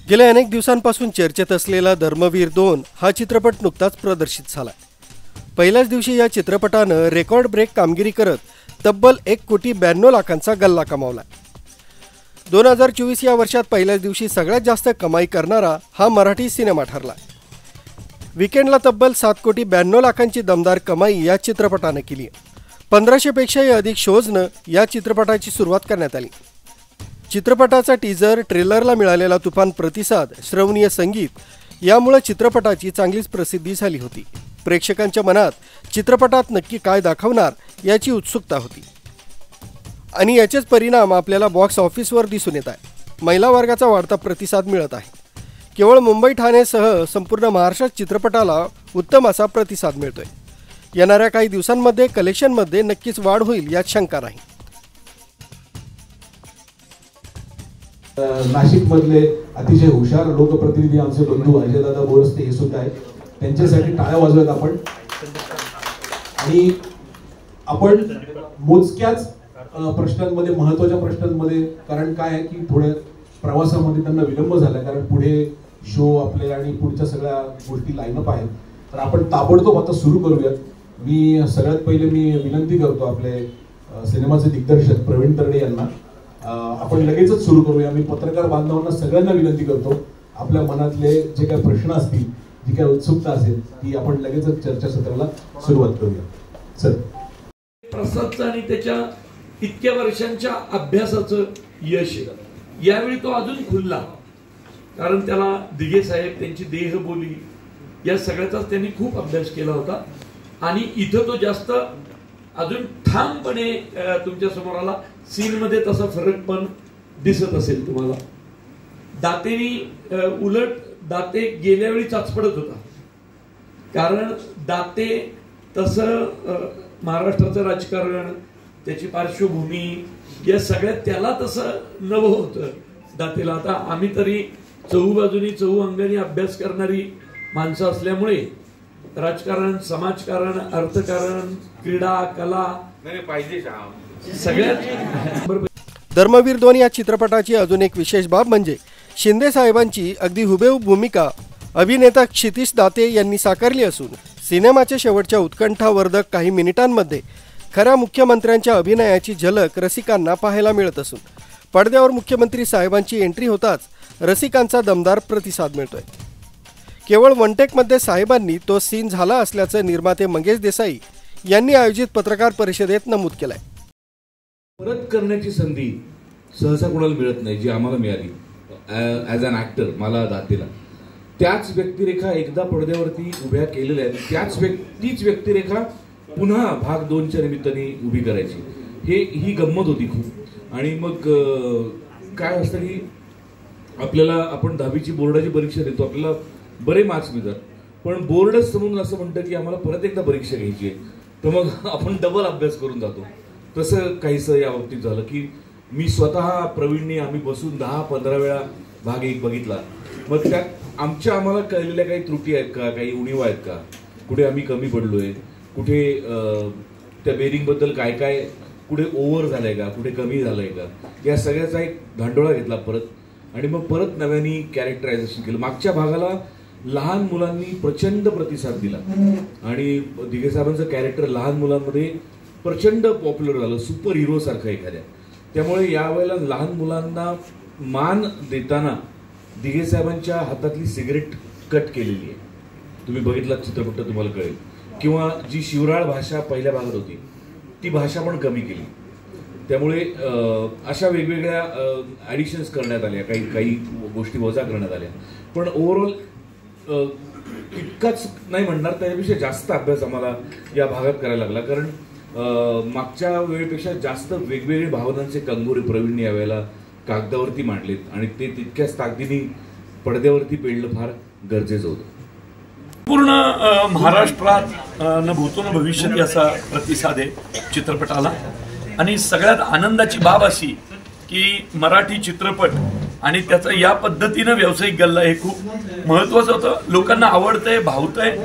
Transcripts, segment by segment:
गेल्या अनेक दिवसांपासून चर्चेत असलेला धर्मवीर 2 हा चित्रपट नुकताच प्रदर्शित झाला। पहिल्याच दिवशी या चित्रपटानं रेकॉर्ड ब्रेक कामगिरी करत तब्बल 1,92 लाखांचा गल्ला कमावला। 2024 या वर्षात पहिल्याच दिवशी सगळ्यात जास्त कमाई करणारा हा मराठी सिनेमा ठरला। वीकेंडला तब्बल 7,92 लाखांची दमदार कमाई या चित्रपटानं केली। 1500 पेक्षाही अधिक शोजनं या चित्रपटाची सुरुवात करण्यात आली। चित्रपटाचा टीजर, ट्रेलरला मिळालेला तुफान प्रतिसाद, श्रवणीय संगीत यामुळे चित्रपटाची चांगलीच प्रसिद्धी झाली होती। प्रेक्षकांच्या मनात चित्रपटात नक्की काय दाखवणार याची उत्सुकता होती आणि याचेच परिणाम आपल्याला बॉक्स ऑफिसवर दिसून येत आहे। महिला वर्गाचा वाढता प्रतिसाद मिळत आहे। केवळ मुंबई ठाणेसह संपूर्ण महाराष्ट्रात चित्रपटाला उत्तम असा प्रतिसाद मिळतोय। येणाऱ्या काही दिवसांमध्ये कलेक्शनमध्ये नक्कीच वाढ होईल यात शंका नाही। नाशिक मधले अतिशय हुशार लोकप्रतिनिधी आमचे बंधू अजयदादा बोरस्ते हे सुद्धा आहेत, त्यांच्यासाठी टाळ्या वाजवत आपण। आणि आपण मोजक्याच प्रश्नांमध्ये, महत्त्वाच्या प्रश्नांमध्ये, कारण काय आहे की थोड्या प्रवासामध्ये त्यांना विलंब झाला, कारण पुढे शो आपले आणि पुढच्या सगळ्या गोष्टी लाईनअप आहेत, तर आपण ताबडतोब आता सुरू करूयात। मी सगळ्यात पहिले विनंती करतो आपले सिनेमाचे दिग्दर्शक प्रवीण तरडे यांना, आपण लगेचच सुरू करूया। मी पत्रकार बांधवांना सगळ्यांना विनंती करतो, आपल्या मनातले जे काही प्रश्न असतील, जी काही उत्सुकता असेल ती आपण लगेचच चर्चासत्राला सुरुवात करूया। सर, प्रसादचं आणि त्याच्या इतक्या वर्षांच्या अभ्यासाचं यश आहे। यावेळी तो अजून खुलला, कारण त्याला दिघे साहेब, त्यांची देहबोली या सगळ्याचाच त्यांनी खूप अभ्यास केला होता आणि इथं तो जास्त अजून ठामपणे तुमच्या समोर आला। सीन मध्ये तसा फरक पण दिसत असेल तुम्हाला। दातेनी उलट दाते गेल्या वेळी चाचपडत होता, कारण दाते तसं महाराष्ट्राचं राजकारण, त्याची पार्श्वभूमी या सगळ्यात त्याला तसं नवं होतं दातेला। आता आम्ही तरी चहूबाजूनी अंगाने अभ्यास करणारी माणसं असल्यामुळे राजकारण, समाजकारण, अर्थकारण, क्रीडा, कला पाहिजे सगळ्यात। धर्मवीर 2 या चित्रपटाची अजून एक विशेष बाब म्हणजे शिंदे साहेबांची अगदी हुबेहूब भूमिका अभिनेता क्षितिज दाते यांनी साकारली असून सिनेमाच्या शेवटच्या उत्कंठावर्धक काही मिनिटांमध्ये खऱ्या मुख्यमंत्र्यांच्या अभिनयाची झलक रसिकांना पाहायला मिळत असून पडद्यावर मुख्यमंत्री साहेबांची एंट्री होताच रसिकांचा दमदार प्रतिसाद मिळतोय। केवळ वन टेकमध्ये साहेबांनी तो सीन झाला असल्याचं निर्माते मंगेश देसाई यांनी आयोजित पत्रकार परिषदेत नमूद केलंय। परत करण्याची संधी सहसा कोणाला मिळत नाही, जी आम्हाला मिळाली ॲज अन ॲक्टर मला दातेला। त्याच व्यक्तिरेखा एकदा पडद्यावरती उभ्या केलेल्या आहेत, तीच व्यक्तिरेखा पुन्हा भाग 2च्या निमित्ताने उभी करायची, ही गंमत होती खूप। आणि मग काय असतं की आपल्याला, आपण 10वीची बोर्डाची परीक्षा देतो, आपल्याला बरे मार्क्स मिळतात, पण बोर्डच समजून असं म्हणतं की आम्हाला परत एकदा परीक्षा घ्यायची आहे, तर मग आपण डबल अभ्यास करून जातो। तसं काहीसं या बाबतीत झालं की मी स्वतः प्रवीणने आम्ही बसून 10-15 वेळा भाग 1 बघितला। मग त्यात आम्हाला कळलेल्या काही त्रुटी आहेत का, काही उणीव आहेत का, कुठे आम्ही कमी पडलोय, कुठे त्या बेरिंगबद्दल काय कुठे ओव्हर झालंय का, कुठे कमी झालंय का, या सगळ्याचा एक धांडोळा घेतला परत। आणि मग परत नव्याने कॅरेक्टरायझेशन केलं। मागच्या भागाला लहान मुलांनी प्रचंड प्रतिसाद दिला आणि दिघे साहेबांचं कॅरेक्टर लहान मुलांमध्ये प्रचंड पॉप्युलर झालं, सुपर हिरो सारखं एखाद्या। त्यामुळे यावेळेला लहान मुलांना मान देताना दिघे साहेबांच्या हातातली सिगरेट कट केलेली आहे, तुम्ही बघितला चित्रपट तुम्हाला कळेल। किंवा जी शिवराळ भाषा पहिल्या भागात होती ती भाषा पण कमी केली। त्यामुळे अशा वेगवेगळ्या ॲडिशन्स करण्यात आल्या, काही गोष्टी वजा करण्यात आल्या, पण ओव्हरऑल इतकाच नाही म्हणणार, त्यापेक्षा जास्त अभ्यास आम्हाला या भागात करायला लागला, कारण मागच्या वेळेपेक्षा जास्त वेगवेगळे भावनांचे कंगोरे प्रवीणने यावेळेला कागदावरती मांडलेत आणि ते तितक्याच ताकदीने पडद्यावरती पेळणं फार गरजेचं होतं। पूर्ण महाराष्ट्रात न भूतो न भविष्यती असा प्रतिसाद आहे चित्रपटाला आणि सगळ्यात आनंदाची बाब अशी की मराठी चित्रपट आणि त्याचा या पद्धतीने व्यावसायिक गल्ला हे खूप महत्त्वाचं होतं। लोकांना आवडतंय, भावतंय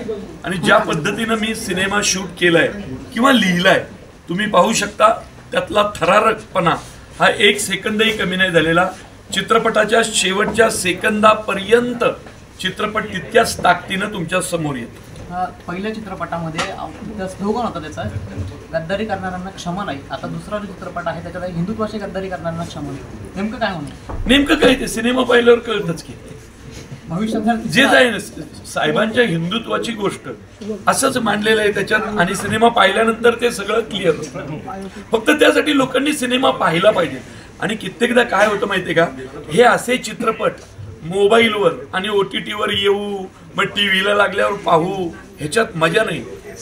आणि ज्या पद्धतीने मी सिनेमा शूट केलाय किंवा लिहिलाय तुम्ही पाहू शकता, त्यातला थरारकपणा हा 1 सेकंदही कमी नाही झालेला। चित्रपटाच्या शेवटच्या सेकंदापर्यंत चित्रपट तितक्याच ताकदीनं तुमच्या समोर येतो. पहिल्या चित्रपटामध्ये स्लोगन होता त्याचा, गद्दारी करणाऱ्यांना क्षमा नाही. आता दुसरा जो चित्रपट आहे त्याच्यात हिंदुत्वाची गद्दारी करणाऱ्यांना क्षमा नाही. नेमकं काय होणार? नेमकं काय ते सिनेमा पाहिल्यावर कळतच की भविष्यात जे जाईल साहेबांच्या हिंदुत्वाची गोष्ट असंच मांडलेलं आहे त्याच्यात, आणि सिनेमा पाहिल्यानंतर ते सगळं क्लिअर होतं. फक्त त्यासाठी लोकांनी सिनेमा पाहिला पाहिजे. आणि कित्येकदा काय होतं माहितीये का, हे असे चित्रपट मोबाईलवर आणि OTTवर येऊ, मग टीव्हीला लागल्यावर पाहू, ह्याच्यात मजा नाही.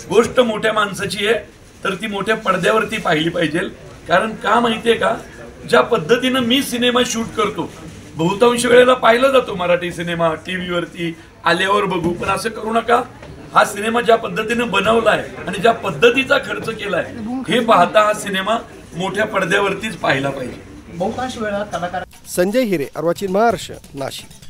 गोष्ट मोठ्या माणसाची आहे तर ती मोठ्या पडद्यावरती पाहिली पाहिजे. कारण का माहितीये का, ज्या पद्धतीनं मी सिनेमा शूट करतो, बहुतांश वेळेला पाहिला जातो मराठी सिनेमा टीव्हीवरती आल्यावर बघू, पण असं करू नका. हा सिनेमा ज्या पद्धतीनं बनवलाय आणि ज्या पद्धतीचा खर्च केलाय हे पाहता हा सिनेमा मोठ्या पडद्यावरतीच पाहिला पाहिजे. बहुतांश वेळा कलाकार. संजय हिरे, अर्वाचीन महाराष्ट्र, नाशिक.